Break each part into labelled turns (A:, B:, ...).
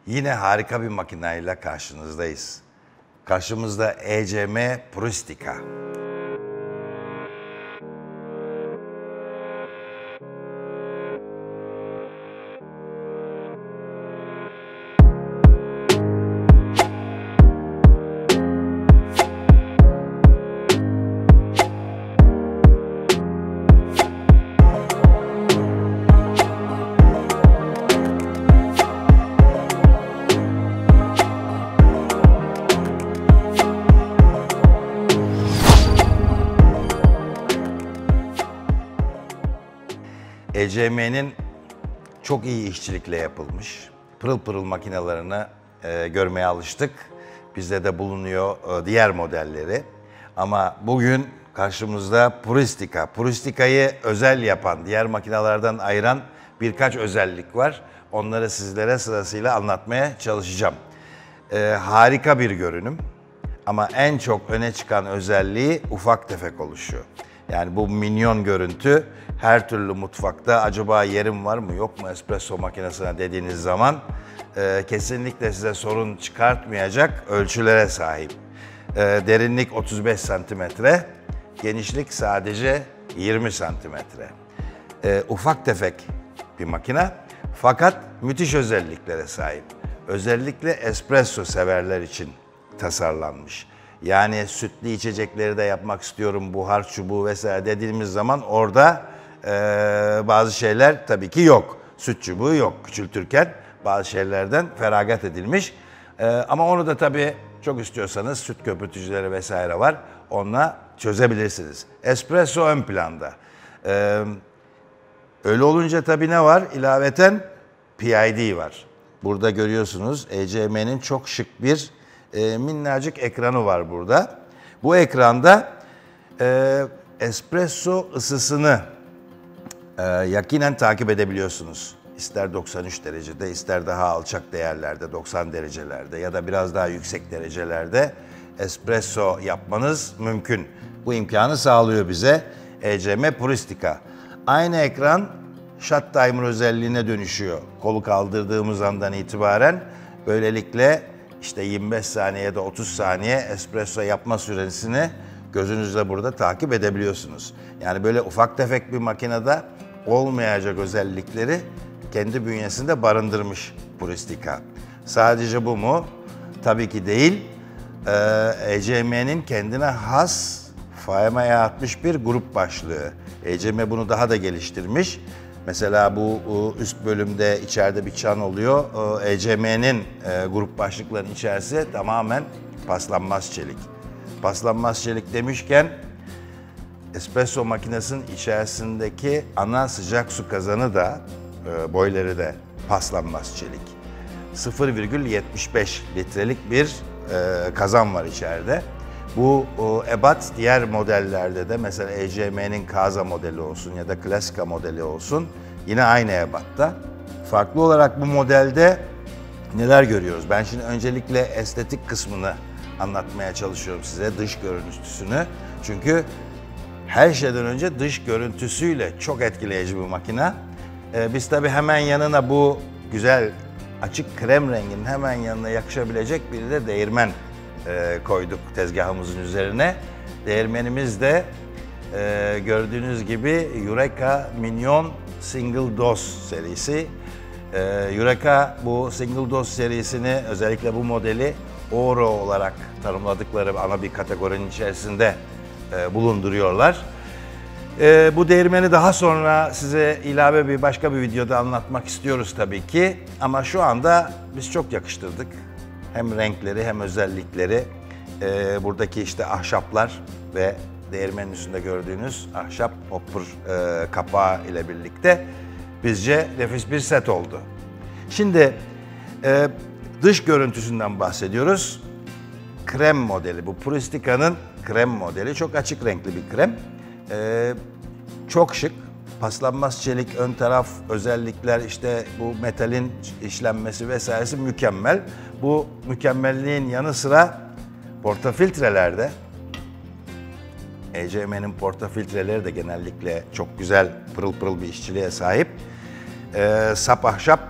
A: Yine harika bir makinayla karşınızdayız. Karşımızda ECM Puristica. ECM'nin çok iyi işçilikle yapılmış, pırıl pırıl makinalarını görmeye alıştık. Bizde de bulunuyor diğer modelleri. Ama bugün karşımızda Puristica. Puristica'yı özel yapan, diğer makinalardan ayıran birkaç özellik var. Onları sizlere sırasıyla anlatmaya çalışacağım. Harika bir görünüm ama en çok öne çıkan özelliği ufak tefek oluşu. Yani bu minyon görüntü her türlü mutfakta acaba yerim var mı yok mu espresso makinesine dediğiniz zaman kesinlikle size sorun çıkartmayacak ölçülere sahip. Derinlik 35 santimetre, genişlik sadece 20 santimetre. Ufak tefek bir makine fakat müthiş özelliklere sahip. Özellikle espresso severler için tasarlanmış. Yani sütlü içecekleri de yapmak istiyorum, buhar çubuğu vesaire dediğimiz zaman orada bazı şeyler tabii ki yok. Süt çubuğu yok küçültürken bazı şeylerden feragat edilmiş. Ama onu da tabii çok istiyorsanız süt köpürtücüleri vesaire var. Onunla çözebilirsiniz. Espresso ön planda. Öyle olunca tabii ne var? İlaveten PID var. Burada görüyorsunuz ECM'nin çok şık bir minnacık ekranı var burada. Bu ekranda espresso ısısını yakinen takip edebiliyorsunuz. İster 93 derecede, ister daha alçak değerlerde, 90 derecelerde ya da biraz daha yüksek derecelerde espresso yapmanız mümkün. Bu imkanı sağlıyor bize ECM Puristica. Aynı ekran shut timer özelliğine dönüşüyor. Kolu kaldırdığımız andan itibaren böylelikle işte 25 saniye ya da 30 saniye espresso yapma süresini gözünüzle burada takip edebiliyorsunuz. Yani böyle ufak tefek bir makinede olmayacak özellikleri kendi bünyesinde barındırmış Puristica. Sadece bu mu? Tabii ki değil. ECM'nin kendine has FAEMA'ya atmış bir grup başlığı. ECM bunu daha da geliştirmiş. Mesela bu üst bölümde içeride bir çan oluyor. ECM'nin grup başlıklarının içerisi tamamen paslanmaz çelik. Paslanmaz çelik demişken espresso makinesinin içerisindeki ana sıcak su kazanı da boyları da paslanmaz çelik. 0,75 litrelik bir kazan var içeride. Bu ebat diğer modellerde de mesela ECM'nin Kaza modeli olsun ya da Classica modeli olsun yine aynı ebatta. Farklı olarak bu modelde neler görüyoruz? Ben şimdi öncelikle estetik kısmını anlatmaya çalışıyorum size, dış görüntüsünü. Çünkü her şeyden önce dış görüntüsüyle çok etkileyici bir makine. Biz tabii hemen yanına bu güzel açık krem renginin hemen yanına yakışabilecek bir de değirmen koyduk tezgahımızın üzerine. Değirmenimiz de gördüğünüz gibi Eureka Minion Single Dose serisi. Eureka bu Single Dose serisini özellikle bu modeli Oro olarak tanımladıkları ana bir kategorinin içerisinde bulunduruyorlar. Bu değirmeni daha sonra size ilave bir başka bir videoda anlatmak istiyoruz tabii ki. Ama şu anda biz çok yakıştırdık. Hem renkleri hem özellikleri. Buradaki işte ahşaplar ve değirmenin üstünde gördüğünüz ahşap hopper kapağı ile birlikte bizce nefis bir set oldu. Şimdi dış görüntüsünden bahsediyoruz. Krem modeli, bu Puristica'nın krem modeli. Çok açık renkli bir krem. Çok şık. Paslanmaz çelik ön taraf özellikler, işte bu metalin işlenmesi vesairesi mükemmel. Bu mükemmelliğin yanı sıra portafiltrelerde, ECM'nin portafiltreleri de genellikle çok güzel pırıl pırıl bir işçiliğe sahip. Sap ahşap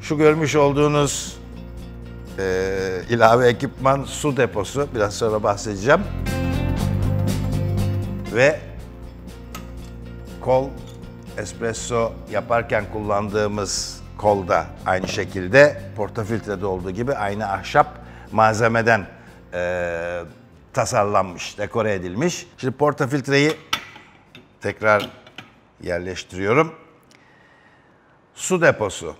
A: Şu görmüş olduğunuz ilave ekipman su deposu. Biraz sonra bahsedeceğim. Ve kol espresso yaparken kullandığımız kol da aynı şekilde portafiltrede olduğu gibi aynı ahşap malzemeden tasarlanmış, dekore edilmiş. Şimdi portafiltreyi tekrar yerleştiriyorum. Su deposu.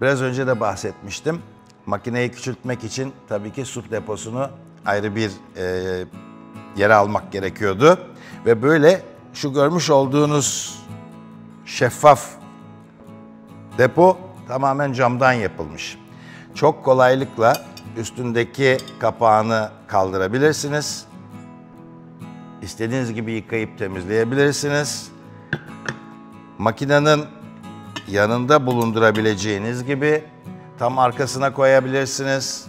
A: Biraz önce de bahsetmiştim. Makineyi küçültmek için tabii ki su deposunu ayrı bir yere almak gerekiyordu. Ve böyle şu görmüş olduğunuz şeffaf depo tamamen camdan yapılmış. Çok kolaylıkla üstündeki kapağını kaldırabilirsiniz. İstediğiniz gibi yıkayıp temizleyebilirsiniz. Makinenin yanında bulundurabileceğiniz gibi tam arkasına koyabilirsiniz.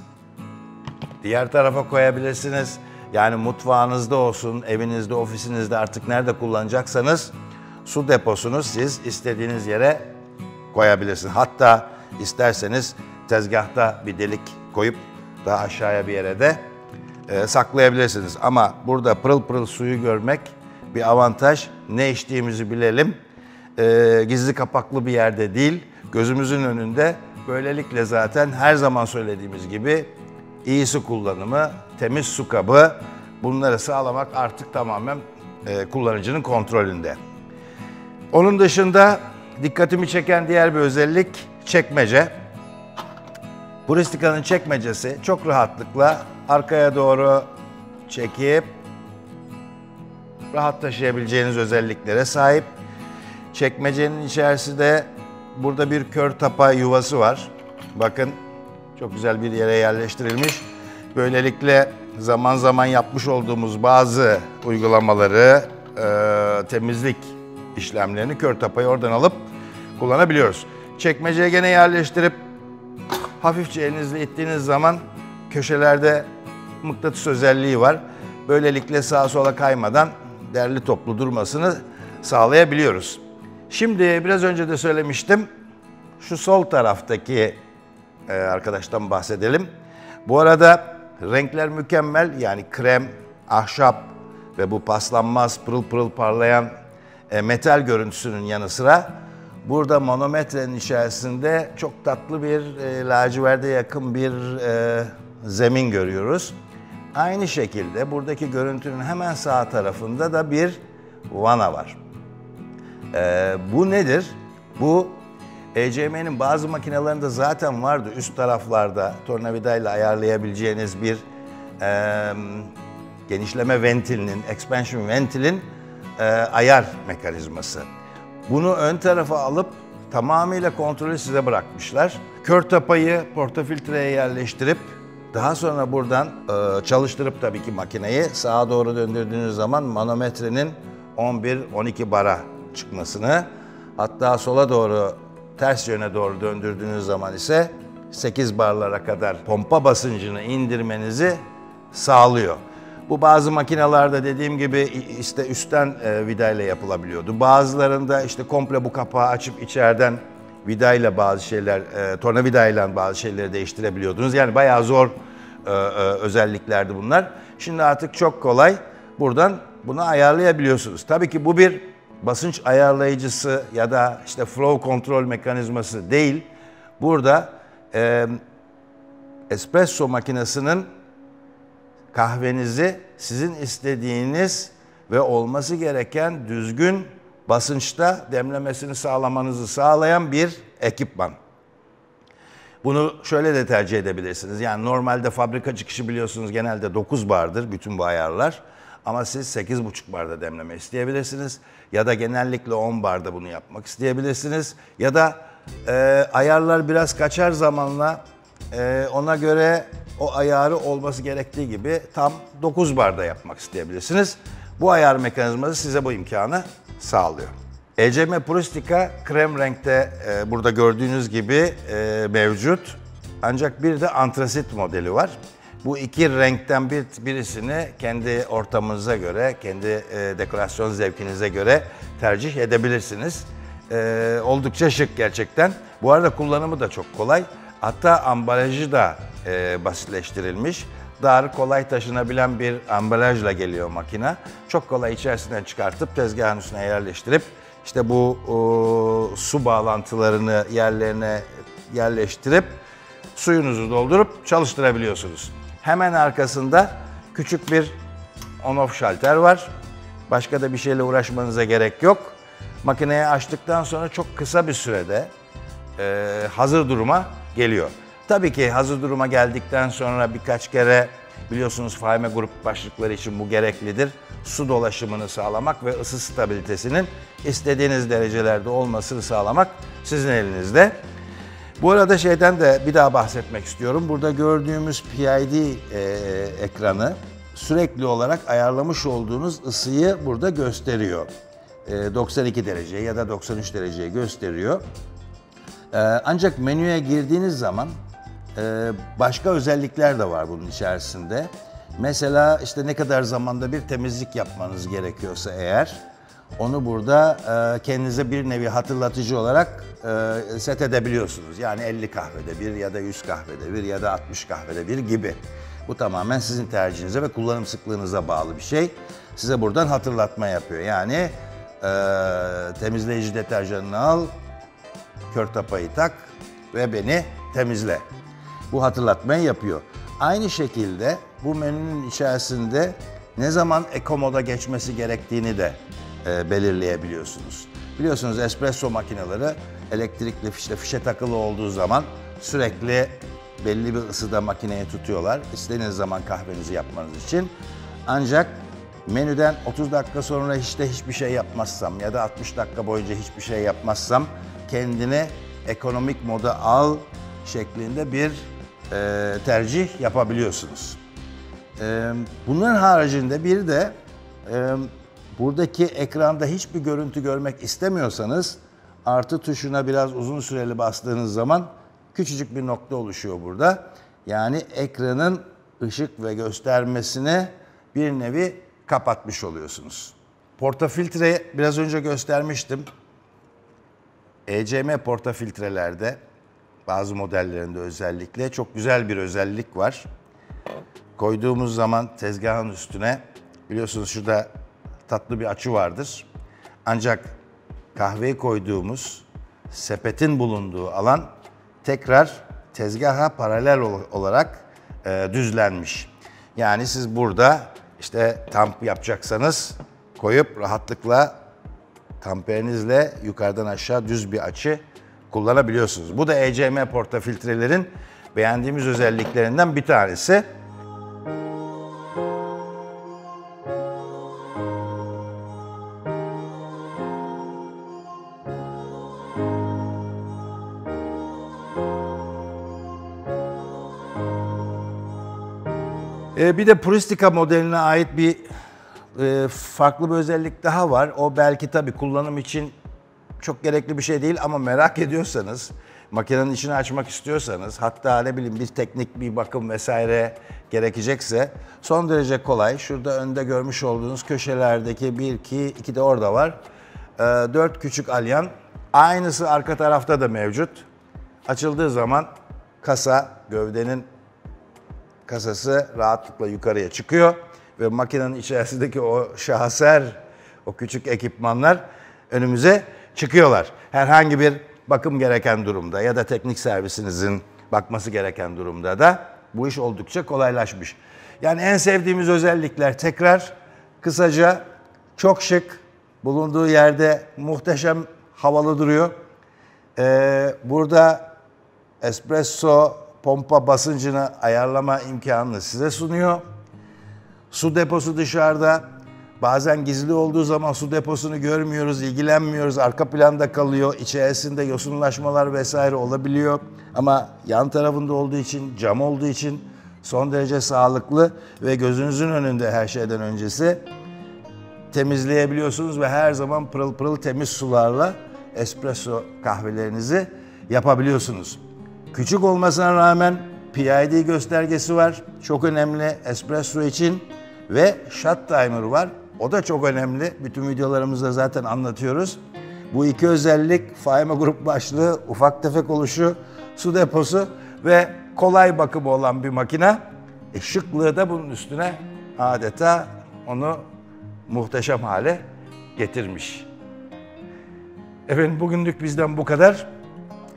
A: Diğer tarafa koyabilirsiniz. Yani mutfağınızda olsun, evinizde, ofisinizde artık nerede kullanacaksanız su deposunu siz istediğiniz yere koyabilirsiniz. Hatta isterseniz tezgahta bir delik koyup daha aşağıya bir yere de saklayabilirsiniz. Ama burada pırıl pırıl suyu görmek bir avantaj. Ne içtiğimizi bilelim. Gizli kapaklı bir yerde değil, gözümüzün önünde. Böylelikle zaten her zaman söylediğimiz gibi iyi su kullanımı, temiz su kabı, bunları sağlamak artık tamamen kullanıcının kontrolünde. Onun dışında dikkatimi çeken diğer bir özellik çekmece. Puristica'nın çekmecesi çok rahatlıkla arkaya doğru çekip rahat taşıyabileceğiniz özelliklere sahip. Çekmecenin içerisinde burada bir kör tapa yuvası var. Bakın çok güzel bir yere yerleştirilmiş. Böylelikle zaman zaman yapmış olduğumuz bazı uygulamaları, temizlik işlemlerini kör tapayı oradan alıp kullanabiliyoruz. Çekmeceye gene yerleştirip hafifçe elinizle ittiğiniz zaman köşelerde mıknatıs özelliği var. Böylelikle sağa sola kaymadan derli toplu durmasını sağlayabiliyoruz. Şimdi biraz önce de söylemiştim. Şu sol taraftaki arkadaştan bahsedelim. Bu arada renkler mükemmel. Yani krem, ahşap ve bu paslanmaz, pırıl pırıl parlayan metal görüntüsünün yanı sıra burada manometrenin içerisinde çok tatlı bir laciverde yakın bir zemin görüyoruz. Aynı şekilde buradaki görüntünün hemen sağ tarafında da bir vana var. Bu nedir? Bu ECM'nin bazı makinelerinde zaten vardı. Üst taraflarda tornavidayla ayarlayabileceğiniz bir genişleme ventilinin, expansion ventilin ayar mekanizması. Bunu ön tarafa alıp tamamıyla kontrolü size bırakmışlar. Kör tapayı portafiltreye yerleştirip daha sonra buradan çalıştırıp tabii ki makineyi sağa doğru döndürdüğünüz zaman manometrenin 11-12 bara çıkmasını, hatta sola doğru ters yöne doğru döndürdüğünüz zaman ise 8 barlara kadar pompa basıncını indirmenizi sağlıyor. Bu bazı makinalarda dediğim gibi işte üstten vidayla yapılabiliyordu. Bazılarında işte komple bu kapağı açıp içeriden vidayla bazı şeyler, tornavidayla bazı şeyleri değiştirebiliyordunuz. Yani bayağı zor özelliklerdi bunlar. Şimdi artık çok kolay buradan bunu ayarlayabiliyorsunuz. Tabii ki bu bir basınç ayarlayıcısı ya da işte flow kontrol mekanizması değil. Burada espresso makinesinin kahvenizi sizin istediğiniz ve olması gereken düzgün basınçta demlemesini sağlamanızı sağlayan bir ekipman. Bunu şöyle de tercih edebilirsiniz. Yani normalde fabrika çıkışı biliyorsunuz genelde 9 bardır bütün bu ayarlar. Ama siz 8,5 barda demleme isteyebilirsiniz. Ya da genellikle 10 barda bunu yapmak isteyebilirsiniz. Ya da ayarlar biraz kaçar zamanla ona göre o ayarı olması gerektiği gibi tam 9 barda yapmak isteyebilirsiniz. Bu ayar mekanizması size bu imkanı sağlıyor. ECM Puristica krem renkte burada gördüğünüz gibi mevcut. Ancak bir de antrasit modeli var. Bu iki renkten birisini kendi ortamınıza göre, kendi dekorasyon zevkinize göre tercih edebilirsiniz. Oldukça şık gerçekten. Bu arada kullanımı da çok kolay. Hatta ambalajı da basitleştirilmiş. Dar, kolay taşınabilen bir ambalajla geliyor makine. Çok kolay içerisinden çıkartıp tezgahın üstüne yerleştirip işte bu su bağlantılarını yerlerine yerleştirip suyunuzu doldurup çalıştırabiliyorsunuz. Hemen arkasında küçük bir on-off şalter var. Başka da bir şeyle uğraşmanıza gerek yok. Makineyi açtıktan sonra çok kısa bir sürede hazır duruma geliyor. Tabii ki hazır duruma geldikten sonra birkaç kere biliyorsunuz Fahime grup başlıkları için bu gereklidir. Su dolaşımını sağlamak ve ısı stabilitesinin istediğiniz derecelerde olmasını sağlamak sizin elinizde. Bu arada şeyden de bir daha bahsetmek istiyorum. Burada gördüğümüz PID ekranı sürekli olarak ayarlamış olduğunuz ısıyı burada gösteriyor. 92 derece ya da 93 dereceyi gösteriyor. Ancak menüye girdiğiniz zaman başka özellikler de var bunun içerisinde. Mesela işte ne kadar zamanda bir temizlik yapmanız gerekiyorsa eğer, onu burada kendinize bir nevi hatırlatıcı olarak set edebiliyorsunuz. Yani 50 kahvede bir ya da 100 kahvede bir ya da 60 kahvede bir gibi. Bu tamamen sizin tercihinize ve kullanım sıklığınıza bağlı bir şey. Size buradan hatırlatma yapıyor. Yani temizleyici deterjanını al, kör tapayı tak ve beni temizle. Bu hatırlatmayı yapıyor. Aynı şekilde bu menünün içerisinde ne zaman Eco moda geçmesi gerektiğini de belirleyebiliyorsunuz. Biliyorsunuz espresso makineleri elektrikli fişe takılı olduğu zaman sürekli belli bir ısıda makineyi tutuyorlar. İstediğiniz zaman kahvenizi yapmanız için. Ancak menüden 30 dakika sonra hiçbir şey yapmazsam ya da 60 dakika boyunca hiçbir şey yapmazsam kendini ekonomik moda al şeklinde bir tercih yapabiliyorsunuz. Bunların haricinde bir de buradaki ekranda hiçbir görüntü görmek istemiyorsanız artı tuşuna biraz uzun süreli bastığınız zaman küçücük bir nokta oluşuyor burada. Yani ekranın ışık ve göstermesini bir nevi kapatmış oluyorsunuz. Portafiltre biraz önce göstermiştim. ECM portafiltrelerde bazı modellerinde özellikle çok güzel bir özellik var. Koyduğumuz zaman tezgahın üstüne biliyorsunuz şurada tatlı bir açı vardır. Ancak kahveyi koyduğumuz sepetin bulunduğu alan tekrar tezgaha paralel olarak düzlenmiş. Yani siz burada işte tamp yapacaksanız koyup rahatlıkla tamperinizle yukarıdan aşağı düz bir açı kullanabiliyorsunuz. Bu da ECM portafiltrelerin beğendiğimiz özelliklerinden bir tanesi. Bir de Puristica modeline ait bir farklı bir özellik daha var. O belki tabii kullanım için çok gerekli bir şey değil ama merak ediyorsanız, makinenin içini açmak istiyorsanız, hatta ne bileyim bir teknik bir bakım vesaire gerekecekse son derece kolay. Şurada önde görmüş olduğunuz köşelerdeki 1, 2 de orada var. 4 küçük alyan. Aynısı arka tarafta da mevcut. Açıldığı zaman kasa, gövdenin kasası rahatlıkla yukarıya çıkıyor ve makinenin içerisindeki o şaheser, o küçük ekipmanlar önümüze çıkıyorlar. Herhangi bir bakım gereken durumda ya da teknik servisinizin bakması gereken durumda da bu iş oldukça kolaylaşmış. Yani en sevdiğimiz özellikler tekrar kısaca çok şık, bulunduğu yerde muhteşem havalı duruyor. Burada espresso pompa basıncını ayarlama imkanını size sunuyor. Su deposu dışarıda. Bazen gizli olduğu zaman su deposunu görmüyoruz, ilgilenmiyoruz, arka planda kalıyor, içerisinde yosunlaşmalar vesaire olabiliyor. Ama yan tarafında olduğu için, cam olduğu için son derece sağlıklı ve gözünüzün önünde her şeyden öncesi temizleyebiliyorsunuz ve her zaman pırıl pırıl temiz sularla espresso kahvelerinizi yapabiliyorsunuz. Küçük olmasına rağmen PID göstergesi var, çok önemli espresso için ve shut timer var. O da çok önemli. Bütün videolarımızda zaten anlatıyoruz. Bu iki özellik Faime Grup başlığı, ufak tefek oluşu, su deposu ve kolay bakımı olan bir makine. Şıklığı da bunun üstüne adeta onu muhteşem hale getirmiş. Efendim bugünlük bizden bu kadar.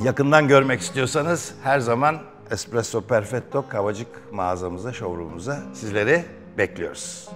A: Yakından görmek istiyorsanız her zaman Espresso Perfetto Kavacık mağazamıza, showroom'umuza sizleri bekliyoruz.